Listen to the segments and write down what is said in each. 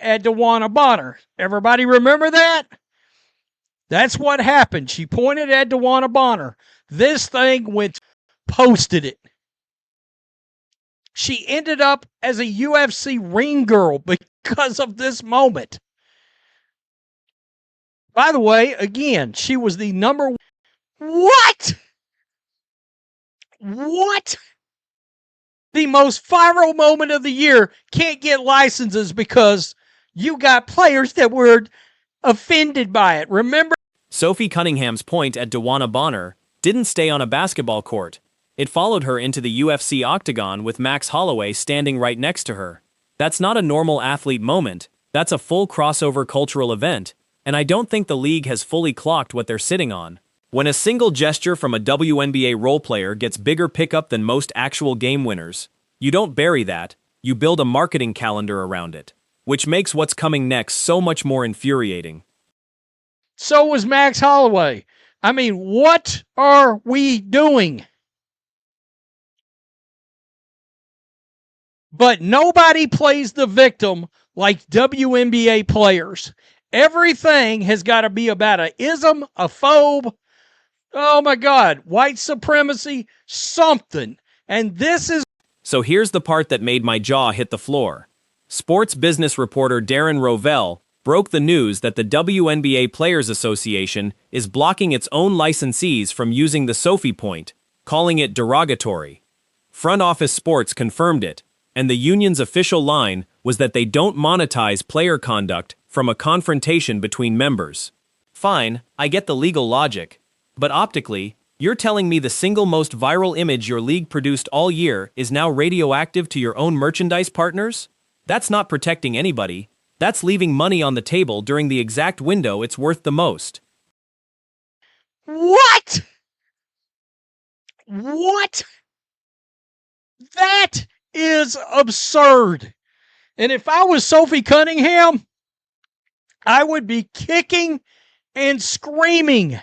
at DeWanna Bonner. Everybody remember that? That's what happened. She pointed at DeWanna Bonner. This thing went, posted it. She ended up as a UFC ring girl because of this moment. By the way, again, she was the number one. What? What? The most viral moment of the year can't get licenses because you got players that were offended by it. Remember? Sophie Cunningham's point at DeWanna Bonner didn't stay on a basketball court. It followed her into the UFC octagon with Max Holloway standing right next to her. That's not a normal athlete moment. That's a full crossover cultural event, and I don't think the league has fully clocked what they're sitting on. When a single gesture from a WNBA role player gets bigger pickup than most actual game winners, you don't bury that, you build a marketing calendar around it, which makes what's coming next so much more infuriating. So was Max Holloway. I mean, what are we doing? But nobody plays the victim like WNBA players. Everything has got to be about a ism, a phobe, oh my God, white supremacy, something. And this is... So here's the part that made my jaw hit the floor. Sports business reporter Darren Rovell broke the news that the WNBA Players Association is blocking its own licensees from using the Sophie point, calling it derogatory. Front Office Sports confirmed it, and the union's official line was that they don't monetize player conduct from a confrontation between members. Fine, I get the legal logic. But optically, you're telling me the single most viral image your league produced all year is now radioactive to your own merchandise partners? That's not protecting anybody. That's leaving money on the table during the exact window it's worth the most. What? What? That is absurd. And if I was Sophie Cunningham, I would be kicking and screaming.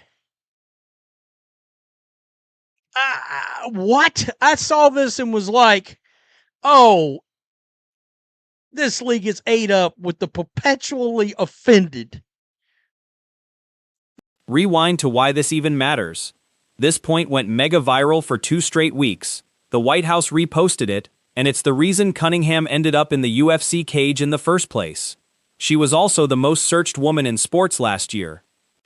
What? I saw this and was like, oh, this league is ate up with the perpetually offended. Rewind to why this even matters. This point went mega viral for 2 straight weeks. The White House reposted it, and it's the reason Cunningham ended up in the UFC cage in the first place. She was also the most searched woman in sports last year.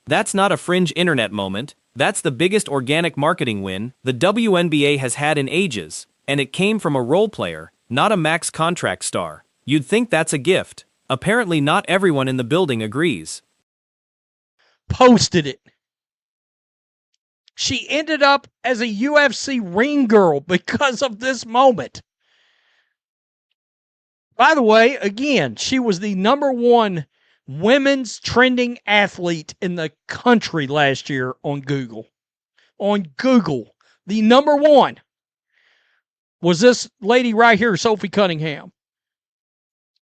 That's not a fringe internet moment. That's the biggest organic marketing win the WNBA has had in ages, and it came from a role player, not a max contract star. You'd think that's a gift. Apparently not everyone in the building agrees. Posted it. She ended up as a UFC ring girl because of this moment. By the way, again, she was the number one women's trending athlete in the country last year on Google. On Google, the number one was this lady right here, Sophie Cunningham.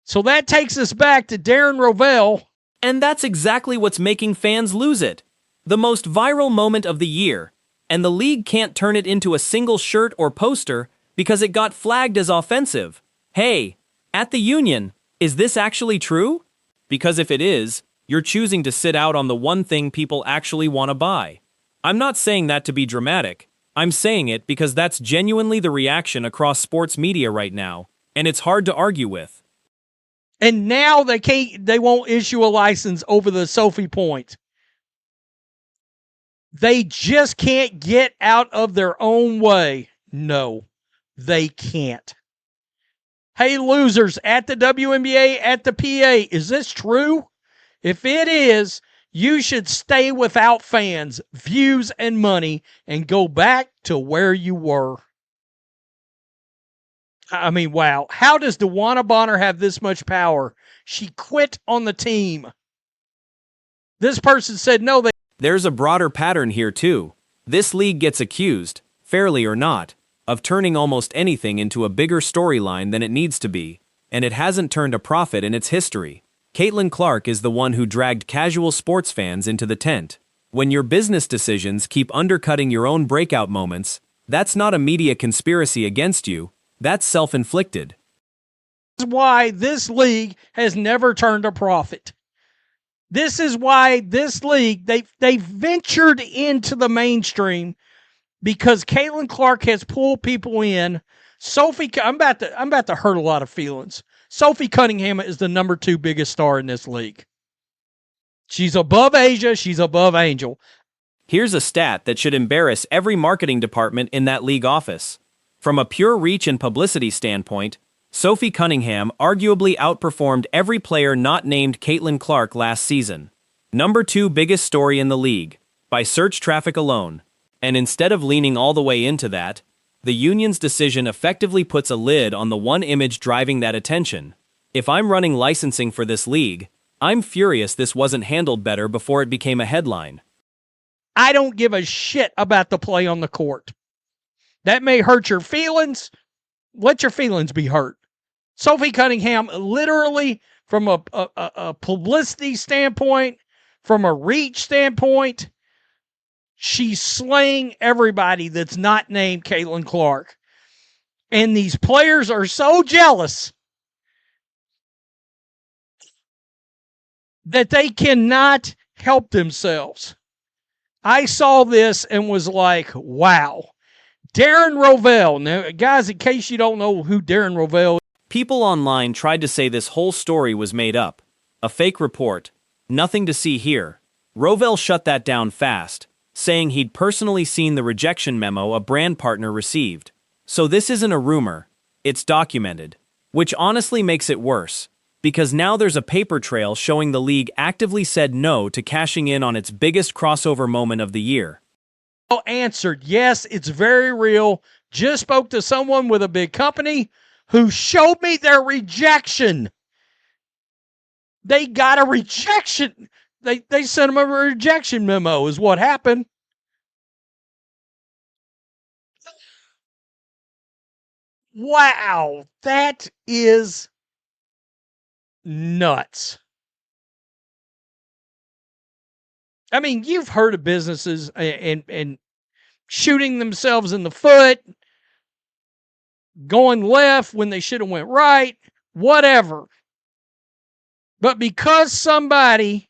So that takes us back to Darren Rovell. And that's exactly what's making fans lose it. The most viral moment of the year, and the league can't turn it into a single shirt or poster because it got flagged as offensive. Hey, at the union, is this actually true? Because if it is, you're choosing to sit out on the one thing people actually want to buy. I'm not saying that to be dramatic. I'm saying it because that's genuinely the reaction across sports media right now, and it's hard to argue with. And now they won't issue a license over the Sophie point. They just can't get out of their own way. No, they can't. Hey, losers at the WNBA, at the PA, is this true? If it is, you should stay without fans, views, and money and go back to where you were. I mean, wow. How does DeWanna Bonner have this much power? She quit on the team. This person said no. There's a broader pattern here, too. This league gets accused, fairly or not, of turning almost anything into a bigger storyline than it needs to be, and it hasn't turned a profit in its history. Caitlin Clark is the one who dragged casual sports fans into the tent. When your business decisions keep undercutting your own breakout moments, that's not a media conspiracy against you, that's self-inflicted. This is why this league has never turned a profit. This is why this league, they ventured into the mainstream because Caitlin Clark has pulled people in. Sophie, I'm about to hurt a lot of feelings. Sophie Cunningham is the number 2 biggest star in this league. She's above Asia. She's above Angel. Here's a stat that should embarrass every marketing department in that league office. From a pure reach and publicity standpoint, Sophie Cunningham arguably outperformed every player not named Caitlin Clark last season. Number 2 biggest story in the league, by search traffic alone. And instead of leaning all the way into that, the union's decision effectively puts a lid on the one image driving that attention. If I'm running licensing for this league, I'm furious this wasn't handled better before it became a headline. I don't give a shit about the play on the court. That may hurt your feelings. Let your feelings be hurt. Sophie Cunningham, literally, from a publicity standpoint, from a reach standpoint, she's slaying everybody that's not named Caitlin Clark. And these players are so jealous that they cannot help themselves. I saw this and was like, wow. Darren Rovell. Now, guys, in case you don't know who Darren Rovell is. People online tried to say this whole story was made up. A fake report. Nothing to see here. Rovell shut that down fast, saying he'd personally seen the rejection memo a brand partner received. So this isn't a rumor. It's documented. Which honestly makes it worse, because now there's a paper trail showing the league actively said no to cashing in on its biggest crossover moment of the year. Answered, yes, it's very real. Just spoke to someone with a big company who showed me their rejection. They got a rejection. They sent them a rejection memo is what happened. Wow, that is nuts. I mean, you've heard of businesses and shooting themselves in the foot, going left when they should have went right, whatever. But because somebody...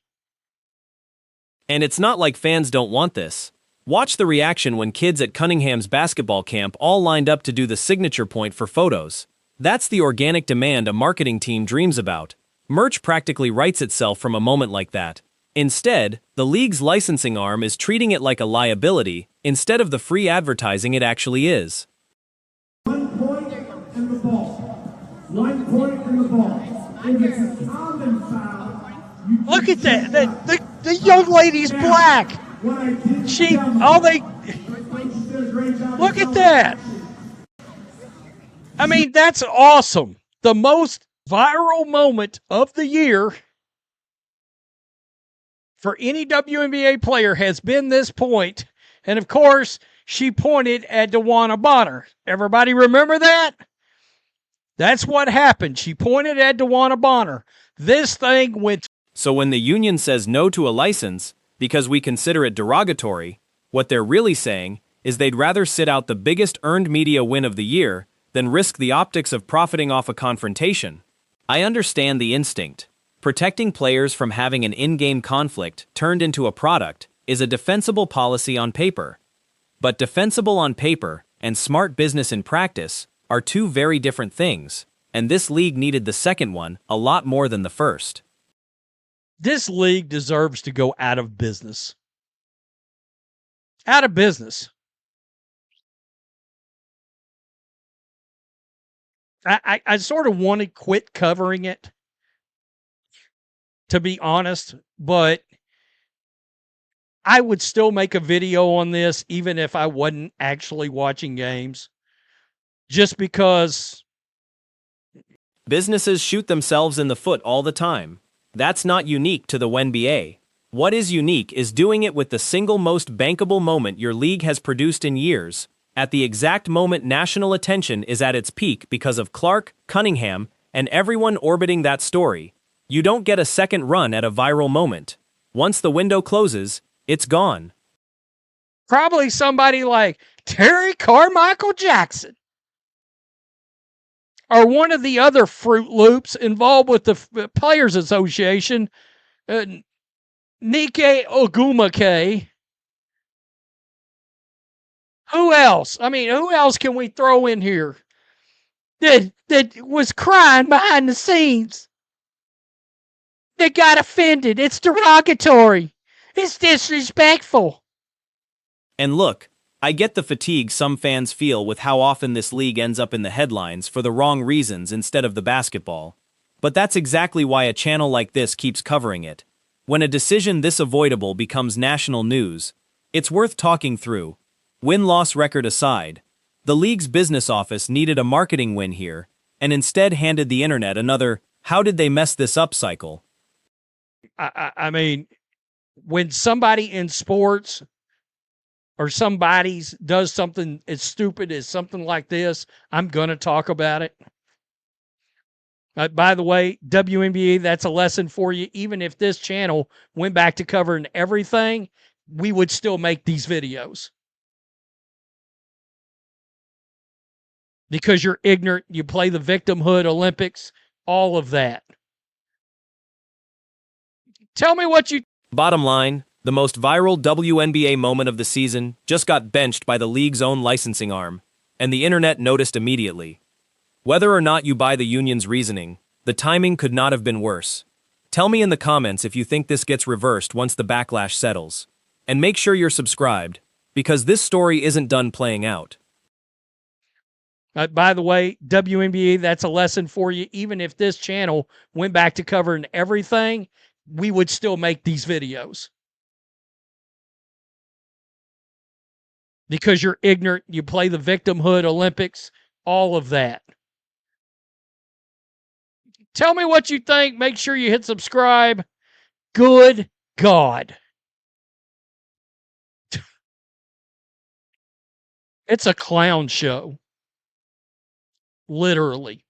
And it's not like fans don't want this. Watch the reaction when kids at Cunningham's basketball camp all lined up to do the signature point for photos. That's the organic demand a marketing team dreams about. Merch practically writes itself from a moment like that. Instead, the league's licensing arm is treating it like a liability instead of the free advertising it actually is. 1 point and the ball. 1 point and the ball. If it's a common foul, look at that. The young lady's black. Look at that. I mean, that's awesome. The most viral moment of the year for any WNBA player has been this point. And of course, she pointed at DeWanna Bonner. Everybody remember that? That's what happened. She pointed at DeWanna Bonner. This thing went. So when the union says no to a license because we consider it derogatory, what they're really saying is they'd rather sit out the biggest earned media win of the year than risk the optics of profiting off a confrontation. I understand the instinct. Protecting players from having an in-game conflict turned into a product is a defensible policy on paper. But defensible on paper and smart business in practice are two very different things, and this league needed the second one a lot more than the first. This league deserves to go out of business. Out of business. I sort of want to quit covering it, to be honest, but I would still make a video on this even if I wasn't actually watching games, just because businesses shoot themselves in the foot all the time. That's not unique to the WNBA. What is unique is doing it with the single most bankable moment your league has produced in years, at the exact moment national attention is at its peak because of Clark, Cunningham, and everyone orbiting that story. You don't get a second run at a viral moment. Once the window closes, it's gone. Probably somebody like Terry Carmichael Jackson. or one of the other Fruit Loops involved with the Players Association, Nike Ogumake. Who else? I mean, who else can we throw in here that was crying behind the scenes? That got offended. It's derogatory. It's disrespectful. And look, I get the fatigue some fans feel with how often this league ends up in the headlines for the wrong reasons instead of the basketball. But that's exactly why a channel like this keeps covering it. When a decision this avoidable becomes national news, it's worth talking through. Win-loss record aside, the league's business office needed a marketing win here, and instead handed the internet another "how did they mess this up" cycle. I mean, when somebody in sports or somebody's does something as stupid as something like this, I'm going to talk about it. By the way, WNBA, that's a lesson for you. Even if this channel went back to covering everything, we would still make these videos. Because you're ignorant, you play the victimhood Olympics, all of that. Tell me what you... Bottom line, the most viral WNBA moment of the season just got benched by the league's own licensing arm, and the internet noticed immediately. Whether or not you buy the union's reasoning, the timing could not have been worse. Tell me in the comments if you think this gets reversed once the backlash settles. And make sure you're subscribed, because this story isn't done playing out. By the way, WNBA, that's a lesson for you. Even if this channel went back to covering everything, we would still make these videos. Because you're ignorant, you play the victimhood Olympics, all of that. Tell me what you think. Make sure you hit subscribe. Good God. It's a clown show. Literally.